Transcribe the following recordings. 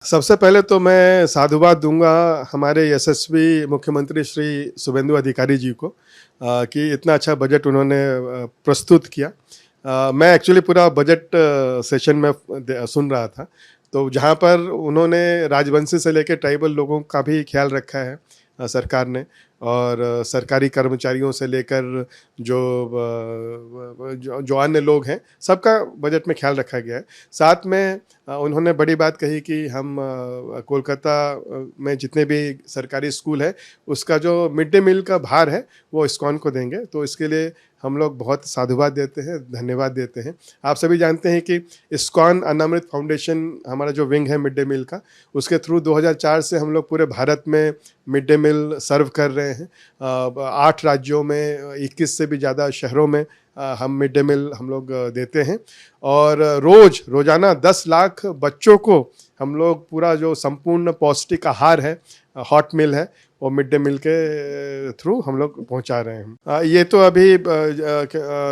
सबसे पहले तो मैं साधुवाद दूँगा हमारे यशस्वी मुख्यमंत्री श्री शुभेंदु अधिकारी जी को कि इतना अच्छा बजट उन्होंने प्रस्तुत किया। मैं एक्चुअली पूरा बजट सेशन में सुन रहा था, तो जहाँ पर उन्होंने राजवंशी से लेकर ट्राइबल लोगों का भी ख्याल रखा है सरकार ने, और सरकारी कर्मचारियों से लेकर जो अन्य लोग हैं, सबका बजट में ख्याल रखा गया है। साथ में उन्होंने बड़ी बात कही कि हम कोलकाता में जितने भी सरकारी स्कूल है, उसका जो मिड डे मील का भार है वो इस्कॉन को देंगे। तो इसके लिए हम लोग बहुत साधुवाद देते हैं, धन्यवाद देते हैं। आप सभी जानते हैं कि इस्कॉन अनामृत फाउंडेशन हमारा जो विंग है मिड डे मील का, उसके थ्रू 2004 से हम लोग पूरे भारत में मिड डे मील सर्व कर रहे हैं। 8 राज्यों में 21 से भी ज़्यादा शहरों में हम मिड डे मील हम लोग देते हैं, और रोज़ाना 10 लाख बच्चों को हम लोग पूरा जो संपूर्ण पौष्टिक आहार है, हॉट मील है, वो मिड डे मील के थ्रू हम लोग पहुंचा रहे हैं। ये तो अभी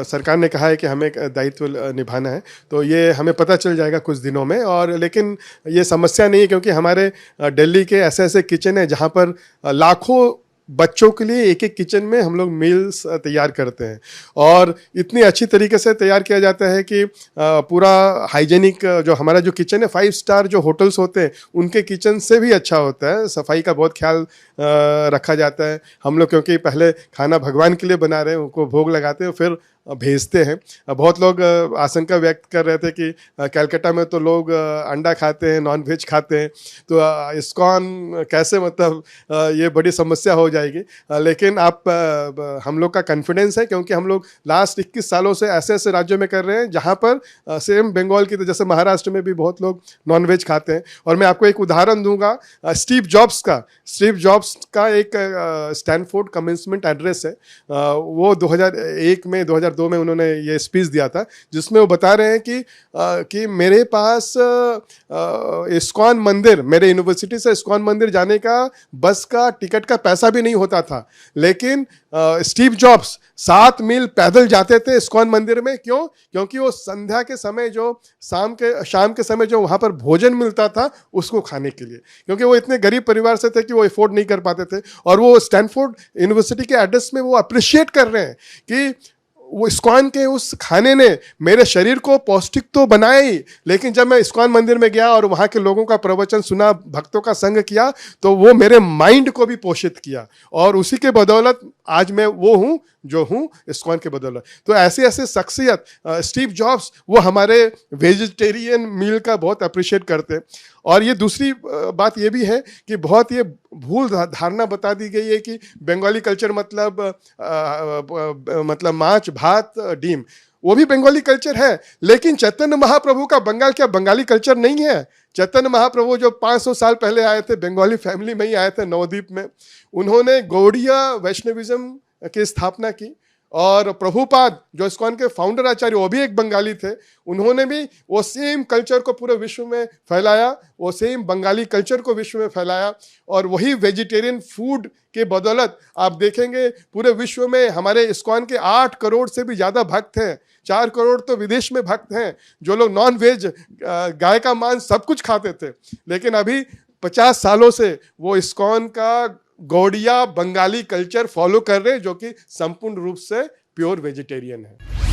सरकार ने कहा है कि हमें दायित्व निभाना है, तो ये हमें पता चल जाएगा कुछ दिनों में। और लेकिन ये समस्या नहीं है, क्योंकि हमारे दिल्ली के ऐसे ऐसे किचन है जहाँ पर लाखों बच्चों के लिए एक एक किचन में हम लोग मील्स तैयार करते हैं, और इतनी अच्छी तरीके से तैयार किया जाता है कि पूरा हाइजेनिक जो हमारा जो किचन है, 5 स्टार जो होटल्स होते हैं उनके किचन से भी अच्छा होता है। सफाई का बहुत ख्याल रखा जाता है। हम लोग क्योंकि पहले खाना भगवान के लिए बना रहे हैं, उनको भोग लगाते हैं, फिर भेजते हैं। बहुत लोग आशंका व्यक्त कर रहे थे कि कलकत्ता में तो लोग अंडा खाते हैं, नॉन वेज खाते हैं, तो इस्कॉन कैसे, मतलब ये बड़ी समस्या हो जाएगी। लेकिन हम लोग का कॉन्फिडेंस है, क्योंकि हम लोग लास्ट 21 सालों से ऐसे ऐसे राज्यों में कर रहे हैं जहाँ पर सेम बंगाल की, तो जैसे महाराष्ट्र में भी बहुत लोग नॉन वेज खाते हैं। और मैं आपको एक उदाहरण दूंगा, स्टीव जॉब्स का एक स्टैनफोर्ड कमेंसमेंट एड्रेस है। वो 2001 में 2002 में उन्होंने ये स्पीच दिया था, जिसमें वो बता रहे हैं कि मेरे पास इस्कॉन मंदिर, मेरे यूनिवर्सिटी से इस्कॉन मंदिर जाने का बस का टिकट का पैसा भी नहीं होता था, लेकिन स्टीव जॉब्स 7 मील पैदल जाते थे इस्कॉन मंदिर में। क्यों? क्योंकि वो संध्या के समय, जो शाम के समय जो वहाँ पर भोजन मिलता था उसको खाने के लिए, क्योंकि वो इतने गरीब परिवार से थे कि वो अफोर्ड नहीं कर पाते थे। और वो स्टैनफोर्ड यूनिवर्सिटी के एड्रेस में वो अप्रिशिएट कर रहे हैं कि वो इस्कॉन के उस खाने ने मेरे शरीर को पौष्टिक तो बनाया ही, लेकिन जब मैं इस्कॉन मंदिर में गया और वहाँ के लोगों का प्रवचन सुना, भक्तों का संग किया, तो वो मेरे माइंड को भी पोषित किया, और उसी के बदौलत आज मैं वो हूँ जो हूँ, इस्कॉन के बदौलत। तो ऐसी ऐसी शख्सियत, स्टीव जॉब्स, वो हमारे वेजिटेरियन मील का बहुत अप्रिशिएट करते हैं। और ये दूसरी बात ये भी है कि बहुत ये भूल धारणा बता दी गई है कि बंगाली कल्चर मतलब माछ भात डीम, वो भी बंगाली कल्चर है। लेकिन चैतन्य महाप्रभु का बंगाल क्या बंगाली कल्चर नहीं है? चैतन्य महाप्रभु जो 500 साल पहले आए थे, बंगाली फैमिली में ही आए थे, नवद्वीप में। उन्होंने गौड़िया वैष्णविज्म की स्थापना की, और प्रभुपाद जो इस्कॉन के फाउंडर आचार्य, वो भी एक बंगाली थे। उन्होंने भी वो सेम कल्चर को पूरे विश्व में फैलाया, वो सेम बंगाली कल्चर को विश्व में फैलाया। और वही वेजिटेरियन फूड के बदौलत आप देखेंगे पूरे विश्व में हमारे इस्कॉन के 8 करोड़ से भी ज़्यादा भक्त हैं। 4 करोड़ तो विदेश में भक्त हैं, जो लोग नॉन वेज, गाय का मांस सब कुछ खाते थे, लेकिन अभी 50 सालों से वो इस्कॉन का गौड़िया बंगाली कल्चर फॉलो कर रहे हैं, जो कि संपूर्ण रूप से प्योर वेजिटेरियन है।